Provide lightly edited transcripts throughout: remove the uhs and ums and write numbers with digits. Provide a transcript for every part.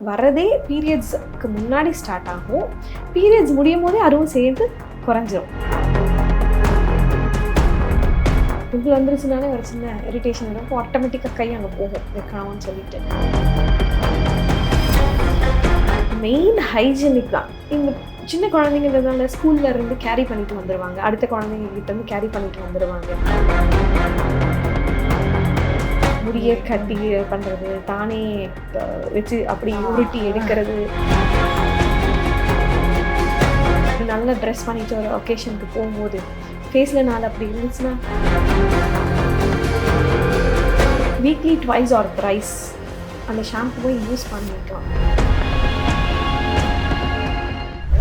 வரதே பீரியட்ஸ்க்கு முன்னாடி ஸ்டார்ட் ஆகும். பீரியட்ஸ் முடியும் போதே அதுவும் சேர்ந்து குறைஞ்சிரும். பிம்பிள் வந்துருச்சுனாலே ஒரு சின்ன இரிட்டேஷன் இருக்கும். ஆட்டோமேட்டிக்காக கை அங்கே போகும் வைக்கணும்னு சொல்லிட்டு. மெயின் ஹைஜீனிக் தான். இந்த சின்ன குழந்தைங்கிறதுனால ஸ்கூல்ல இருந்து கேரி பண்ணிட்டு வந்துடுவாங்க, அடுத்த குழந்தைங்க கிட்ட இருந்து கேரி பண்ணிட்டு வந்துடுவாங்க. முடிய கட்டி பண்ணுறது, தானே வச்சு அப்படி உருட்டி எடுக்கிறது, நல்லா ட்ரெஸ் பண்ணிட்டு ஒரு ஒகேஷனுக்கு போகும்போது ஃபேஸில் நாள் அப்படி இருந்துச்சுன்னா வீக்லி ட்வைஸ் ஆர் த்ரைஸ் அந்த ஷாம்புவை யூஸ் பண்ணிக்கலாம்.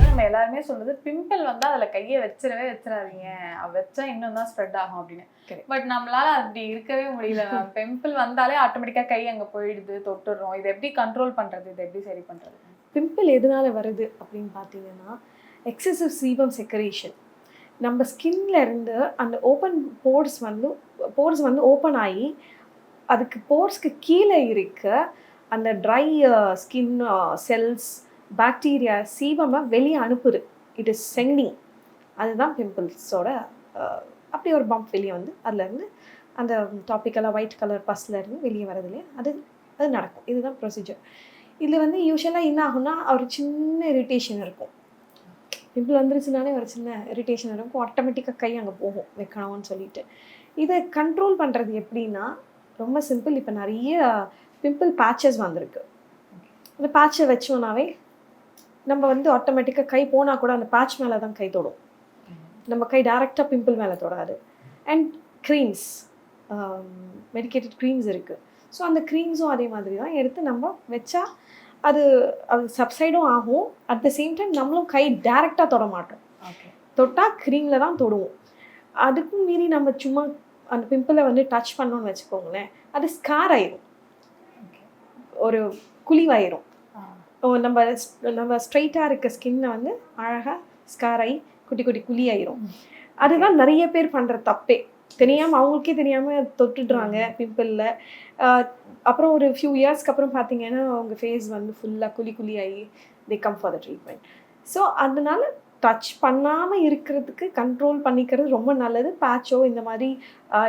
நம்ம எல்லாருமே சொல்றது பிம்பிள் வந்தால் அதில் கையை வச்சிடாதீங்க, வச்சா இன்னும் தான் ஸ்ப்ரெட் ஆகும் அப்படின்னு. பட் நம்மளால அப்படி இருக்கவே முடியல. பிம்பிள் வந்தாலே ஆட்டோமேட்டிக்காக கை அங்கே போயிடுது, தொட்டுடுறோம். இதை எப்படி கண்ட்ரோல் பண்ணுறது, இதை எப்படி சரி பண்ணுறது? பிம்பிள் எதனால வருது அப்படின்னு பார்த்தீங்கன்னா, எக்ஸசிவ் சீபம் செக்ரேஷன். நம்ம ஸ்கின்ல இருந்து அந்த போர்ஸ் வந்து ஓப்பன் ஆகி அதுக்கு போர்ஸ்க்கு கீழே இருக்க அந்த ட்ரை ஸ்கின் செல்ஸ், பாக்டீரியா, சீபமாக வெளியே அனுப்புது. It is sending. அதுதான் பிம்பிள்ஸோட அப்படி ஒரு பம்ப் வெளியே வந்து அதுலேருந்து அந்த டாப்பிக்கலாக ஒயிட் கலர் பஸ்லேருந்து வெளியே வரது இல்லையா, அது நடக்கும். இதுதான் ப்ரொசீஜர். இதில் வந்து யூஸ்வலாக என்ன ஆகும்னா ஒரு சின்ன இரிட்டேஷன் இருக்கும். பிம்பிள் வந்துருச்சுனாலே ஒரு சின்ன இரிட்டேஷன் இருக்கும். ஆட்டோமேட்டிக்காக கை அங்கே போகும் வைக்கணும்னு சொல்லிட்டு. இதை கண்ட்ரோல் பண்ணுறது எப்படின்னா ரொம்ப சிம்பிள். இப்போ நிறைய பிம்பிள் பேட்சஸ் வந்திருக்கு. அந்த பேட்சை வச்சோன்னாவே நம்ம வந்து ஆட்டோமேட்டிக்காக கை போனால் கூட அந்த பேட்ச் மேலே தான் கை தொடும். நம்ம கை டைரெக்டாக பிம்பிள் மேலே தொடாது. அண்ட் க்ரீம்ஸ், மெடிக்கேட்டட் க்ரீம்ஸ் இருக்குது. ஸோ அந்த க்ரீம்ஸும் அதே மாதிரி தான் எடுத்து நம்ம வச்சா அது சப்சைடும் ஆகும். அட் த சேம் டைம் நம்மளும் கை டைரெக்டாக தொட மாட்டோம். தொட்டால் க்ரீமில் தான் தொடுவோம். அதுக்கும் மீறி நம்ம சும்மா அந்த பிம்பிளை வந்து டச் பண்ணோன்னு வச்சுக்கோங்களேன், அது ஸ்கார் ஆயிடும், ஒரு குழிவாயிரும். நம்ம ஸ்ட்ரைட்டாக இருக்க ஸ்கின்னை வந்து அழகாக ஸ்கார் ஆகி குட்டி குட்டி குழி ஆயிரும். அதுதான் நிறைய பேர் பண்ணுற தப்பே. தெரியாமல், அவங்களுக்கே தெரியாமல் தொட்டுடுறாங்க பிம்பிளில். அப்புறம் ஒரு ஃபியூ இயர்ஸ்க்கு அப்புறம் பார்த்தீங்கன்னா அவங்க ஃபேஸ் வந்து ஃபுல்லாக குழி ஆகி they come for the treatment. So அதனால டச் பண்ணாமல் இருக்கிறதுக்கு கண்ட்ரோல் பண்ணிக்கிறது ரொம்ப நல்லது. பேட்சோ இந்த மாதிரி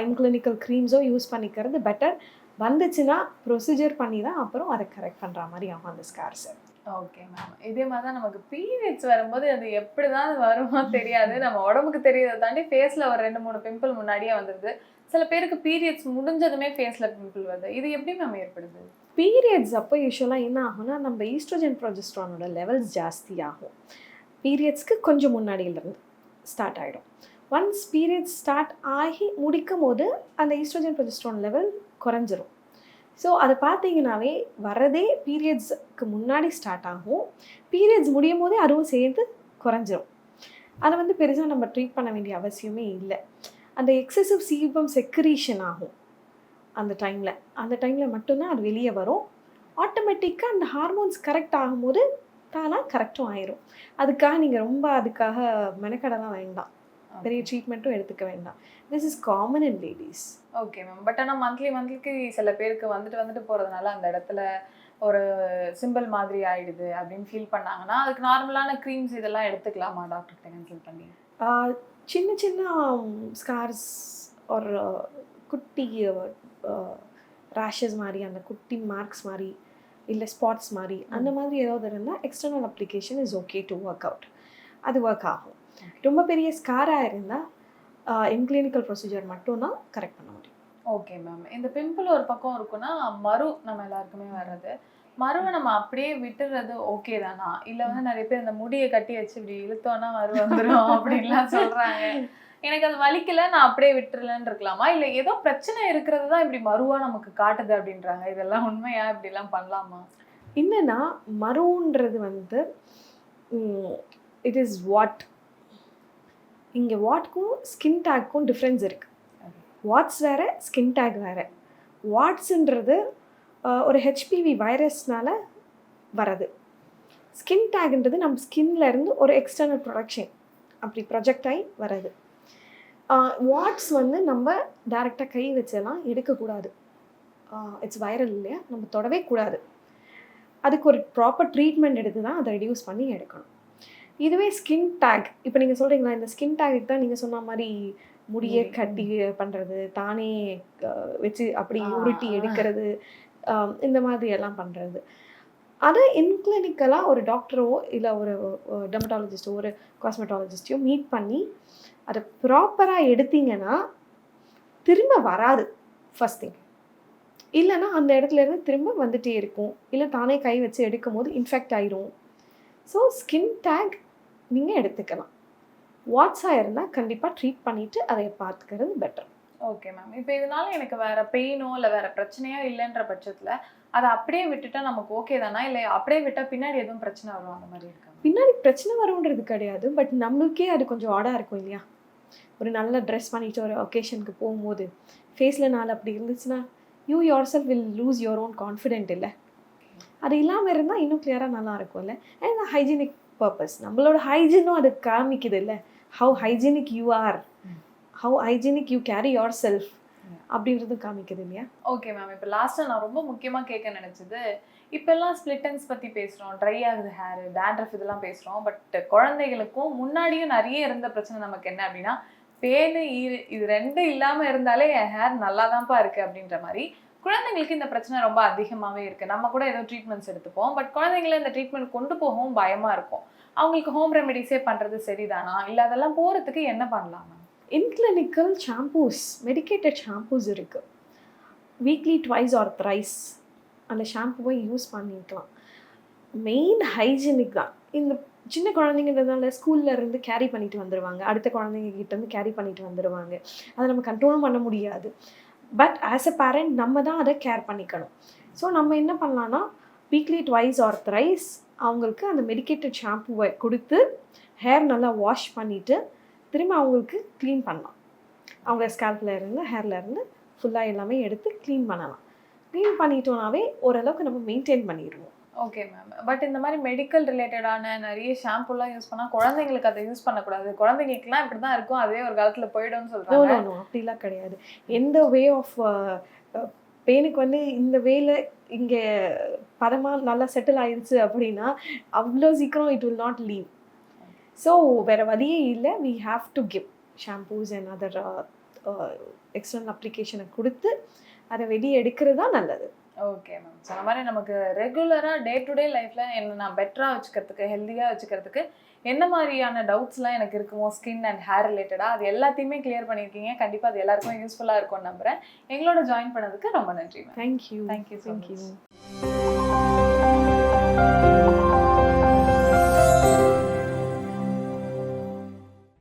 இன்க்ளினிக்கல் க்ரீம்ஸோ யூஸ் பண்ணிக்கிறது பெட்டர். வந்துச்சுன்னா ப்ரொசீஜர் பண்ணி தான் அப்புறம் அதை கரெக்ட் பண்ணுற மாதிரி ஆகும் அந்த ஸ்கார்ஸை. Okay ma'am. இதே மாதிரி தான் நமக்கு பீரியட்ஸ் வரும்போது அது எப்படி தான் வருமோ தெரியாது. நம்ம உடம்புக்கு தெரியறதை தாண்டி ஃபேஸில் ஒரு 2-3 பிம்பிள் முன்னாடியே வந்துடுது. சில பேருக்கு பீரியட்ஸ் முடிஞ்சதுமே ஃபேஸில் பிம்பிள் வருது. இது எப்படி மேம் ஏற்படுது? பீரியட்ஸ் அப்போ யூஸ்வலாக என்ன ஆகும்னா நம்ம ஈஸ்ட்ரோஜன் ப்ரொஜெஸ்ட்ரானோட லெவல்ஸ் ஜாஸ்தி ஆகும். பீரியட்ஸ்க்கு கொஞ்சம் முன்னாடியிலேருந்து ஸ்டார்ட் ஆகிடும். ஒன்ஸ் பீரியட்ஸ் ஸ்டார்ட் ஆகி முடிக்கும் போது அந்த ஈஸ்ட்ரோஜன் ப்ரொஜெஸ்ட்ரான் லெவல் குறைஞ்சிரும். ஸோ அதை பார்த்தீங்கன்னாவே வரதே பீரியட்ஸ்க்கு முன்னாடி ஸ்டார்ட் ஆகும். பீரியட்ஸ் முடியும் போதே அதுவும் சேர்ந்து குறைஞ்சிரும். அதை வந்து பெருசாக நம்ம ட்ரீட் பண்ண வேண்டிய அவசியமே இல்லை. அந்த எக்ஸசிவ் சீபம் செக்ரீஷன் ஆகும் அந்த டைமில் மட்டும்தான் அது வெளியே வரும். ஆட்டோமேட்டிக்காக அந்த ஹார்மோன்ஸ் கரெக்ட் ஆகும்போது தானாக கரெக்டும் ஆயிரும். அதுக்காக நீங்கள் ரொம்ப மெனக்கடலாம் வேண்டாம், பெரிய ட்ரீட்மெண்ட்டும் எடுத்துக்க வேண்டாம். This is common in ladies. Okay ma'am. But ஆனால் மந்த்லிக்கு சில பேருக்கு வந்துட்டு போகிறதுனால அந்த இடத்துல ஒரு சிம்பிள் மாதிரி ஆயிடுது அப்படின்னு ஃபீல் பண்ணாங்கன்னா அதுக்கு நார்மலான க்ரீம்ஸ் இதெல்லாம் எடுத்துக்கலாமா டாக்டர்கிட்ட கன்சல்ட் பண்ணி? சின்ன சின்ன ஸ்கார்ஸ் ஒரு குட்டி ரேஷஸ் மாதிரி, அந்த குட்டி மார்க்ஸ் மாதிரி, இல்லை ஸ்பாட்ஸ் மாதிரி, அந்த மாதிரி ஏதாவது இருந்தால் external application is okay to work out. அது ஒர்க் ஆகும். ரொம்ப பெரிய ஸ்காராக இருந்தால் இன்க்ளினிக்கல் ப்ரொசீஜர் மட்டும்தான் கரெக்ட் பண்ண முடியும். Okay ma'am. இந்த பிம்பிள் ஒரு பக்கம் இருக்குன்னா மரு நம்ம எல்லாருக்குமே வர்றது, மருவை நம்ம அப்படியே விட்டுறது ஓகே தானா? இல்லை வந்து நிறைய பேர் இந்த முடியை கட்டி வச்சு இப்படி இழுத்தோன்னா மரு வந்துடும் அப்படின்லாம் சொல்கிறாங்க. எனக்கு அது வலிக்கல, நான் அப்படியே விட்டுறலன்னு இருக்கலாமா? இல்லை ஏதோ பிரச்சனை இருக்கிறது தான் இப்படி மருவாக நமக்கு காட்டுது அப்படின்றாங்க. இதெல்லாம் உண்மையா? இப்படிலாம் பண்ணலாமா? என்னன்னா மருன்றது வந்து இட் இஸ் வாட். இங்கே வாட்க்கும் ஸ்கின் டேக்கும் டிஃப்ரென்ஸ் இருக்குது. வாட்ஸ் வேறு, ஸ்கின் டேக் வேறு. வாட்ஸுன்றது ஒரு ஹெச்பிவி வைரஸ்னால் வரது. ஸ்கின் டேக்ன்றது நம்ம ஸ்கின்லேருந்து ஒரு எக்ஸ்டர்னல் ப்ரொடக்ஷன் அப்படி ப்ரொஜெக்ட் ஆகி வர்றது. வாட்ஸ் வந்து நம்ம டைரெக்டாக கை வச்செல்லாம் எடுக்கக்கூடாது. இட்ஸ் வைரல் இல்லையா, நம்ம தொடவே கூடாது. அதுக்கு ஒரு ப்ராப்பர் ட்ரீட்மெண்ட் எடுத்து தான் அதை ரெடியூஸ் பண்ணி எடுக்கணும். இதுவே ஸ்கின் டேக், இப்போ நீங்கள் சொல்கிறீங்களா இந்த ஸ்கின் டேக்கு தான் நீங்கள் சொன்ன மாதிரி முடியை கட்டி பண்ணுறது, தானே வச்சு அப்படி உருட்டி எடுக்கிறது, இந்த மாதிரி எல்லாம் பண்ணுறது. அதை இன்கிளினிக்கலாக ஒரு டாக்டரோ இல்லை ஒரு டெர்மட்டாலஜிஸ்டோ ஒரு காஸ்மெட்டாலஜிஸ்டையோ மீட் பண்ணி அதை ப்ராப்பராக எடுத்தீங்கன்னா திரும்ப வராது ஃபர்ஸ்ட் திங். இல்லைன்னா அந்த இடத்துல இருந்து திரும்ப வந்துகிட்டே இருக்கும், இல்லை தானே கை வச்சு எடுக்கும் போது இன்ஃபெக்ட் ஆயிரும். ஸோ ஸ்கின் டேக் நீங்கள் எடுத்துக்கலாம். வாட்ஸாக இருந்தால் கண்டிப்பாக ட்ரீட் பண்ணிவிட்டு அதை பார்த்துக்கிறது பெட்டர். Okay ma'am. இப்போ இதனால எனக்கு வேற பெயினோ இல்லை வேற பிரச்சனையோ இல்லைன்ற பட்சத்தில் அதை அப்படியே விட்டுட்டா நமக்கு ஓகே தானா, இல்லை அப்படியே விட்டால் பின்னாடி எதுவும் பிரச்சனை வரும் அந்த மாதிரி இருக்கா? பின்னாடி பிரச்சனை வரும்ன்றது கிடையாது, பட் நம்மளுக்கே அது கொஞ்சம் ஆடாக இருக்கும் இல்லையா? ஒரு நல்ல ட்ரெஸ் பண்ணிட்டு ஒரு ஒகேஷனுக்கு போகும்போது ஃபேஸில் நாள் அப்படி இருந்துச்சுன்னா you your self will lose your own confident இல்லை? அது இல்லாமல் இருந்தால் இன்னும் கிளியராக நல்லா இருக்கும்ல. அண்ட் ஹைஜீனிக் பர்பஸ், நம்மளோட ஹைஜீனும் அது காமிக்குது இல்லை, how hygienic you are, how hygienic you carry your self அப்படின்றது காமிக்குது இல்லையா? Okay ma'am. இப்போ லாஸ்ட்டாக நான் ரொம்ப முக்கியமாக கேட்க நினச்சது, இப்போல்லாம் ஸ்ப்ளிட்டன்ஸ் பற்றி பேசுகிறோம், ட்ரை ஆகுது ஹேர், டேண்ட்ரஃப் இதெல்லாம் பேசுகிறோம். பட் குழந்தைகளுக்கும் முன்னாடியும் நிறைய இருந்த பிரச்சனை நமக்கு என்ன அப்படின்னா, பேனு இது ரெண்டும் இல்லாமல் இருந்தாலே என் ஹேர் நல்லா தான்ப்பா இருக்குது அப்படின்ற மாதிரி. குழந்தைங்களுக்கு இந்த பிரச்சனை ரொம்ப அதிகமாகவே இருக்குது. நம்ம கூட ஏதோ ட்ரீட்மெண்ட்ஸ் எடுத்துப்போம், பட் குழந்தைங்கள இந்த ட்ரீட்மெண்ட் கொண்டு போகவும் பயமாக இருக்கும். அவங்களுக்கு ஹோம் ரெமெடிஸே பண்ணுறது சரிதானா, இல்லை அதெல்லாம் போகிறதுக்கு என்ன பண்ணலாம்? இன்கிளினிக்கல் ஷாம்பூஸ், மெடிக்கேட்டட் ஷாம்பூஸ் இருக்குது. வீக்லி ட்வைஸ் ஆர் த்ரைஸ் அந்த ஷாம்புவை யூஸ் பண்ணிக்கலாம். மெயின் ஹைஜீனிக் தான். இந்த சின்ன குழந்தைங்கிறதுனால ஸ்கூலில் இருந்து கேரி பண்ணிட்டு வந்துடுவாங்க, அடுத்த குழந்தைங்க கிட்டேருந்து கேரி பண்ணிட்டு வந்துடுவாங்க. அதை நம்ம கண்ட்ரோல் பண்ண முடியாது. பட் ஆஸ் அ பேரண்ட் நம்ம தான் அதை கேர் பண்ணிக்கணும். ஸோ நம்ம என்ன பண்ணலான்னா வீக்லி ட்வைஸ் ஆர் த்ரைஸ் அவங்களுக்கு அந்த மெடிக்கேட்டட் ஷாம்புவை கொடுத்து ஹேர் நல்லா வாஷ் பண்ணிவிட்டு திரும்ப அவங்களுக்கு க்ளீன் பண்ணலாம். அவங்க ஸ்கேல்பில் இருந்து ஹேரில் இருந்து ஃபுல்லாக எல்லாமே எடுத்து க்ளீன் பண்ணலாம். க்ளீன் பண்ணிட்டோம்னாவே ஓரளவுக்கு நம்ம மெயின்டைன் பண்ணிடுவோம். Okay ma'am. பட் இந்த மாதிரி மெடிக்கல் ரிலேட்டடான நிறைய ஷாம்புலாம் யூஸ் பண்ணால் குழந்தைங்களுக்கு அதை யூஸ் பண்ணக்கூடாது, குழந்தைங்களுக்குலாம் இப்படி தான் இருக்கும், அதுவே ஒரு காலத்தில் போய்டும்னு சொல்கிறாங்க. நோ அப்படிலாம் கிடையாது. எந்த வே ஆஃப் பெயினுக்கு வந்து இந்த வேல இங்கே பதமாக நல்லா செட்டில் ஆயிடுச்சு அப்படின்னா அவ்வளோ சீக்கிரம் it will not leave. So வேறு வழியே இல்லை, we have to give shampoos and other external அப்ளிகேஷனை கொடுத்து அதை வெளியே எடுக்கிறது தான் நல்லது. Okay ma'am. ஸோ அந்த மாதிரி நமக்கு ரெகுலராக டே டு டே லைஃப்பில் என்ன நான் பெட்டராக வச்சுக்கிறதுக்கு, ஹெல்த்தியாக வச்சுக்கிறதுக்கு என்ன மாதிரியான டவுட்ஸ்லாம் எனக்கு இருக்குமோ ஸ்கின் அண்ட் ஹேர் ரிலேட்டடாக அது எல்லாத்தையுமே கிளியர் பண்ணியிருக்கீங்க. கண்டிப்பாக அது எல்லாருக்கும் யூஸ்ஃபுல்லாக இருக்கும்னு நம்புகிறேன். எங்களோட ஜாயின் பண்ணதுக்கு ரொம்ப நன்றி மேம். தேங்க்யூ. தேங்க்யூ. தேங்க்யூ.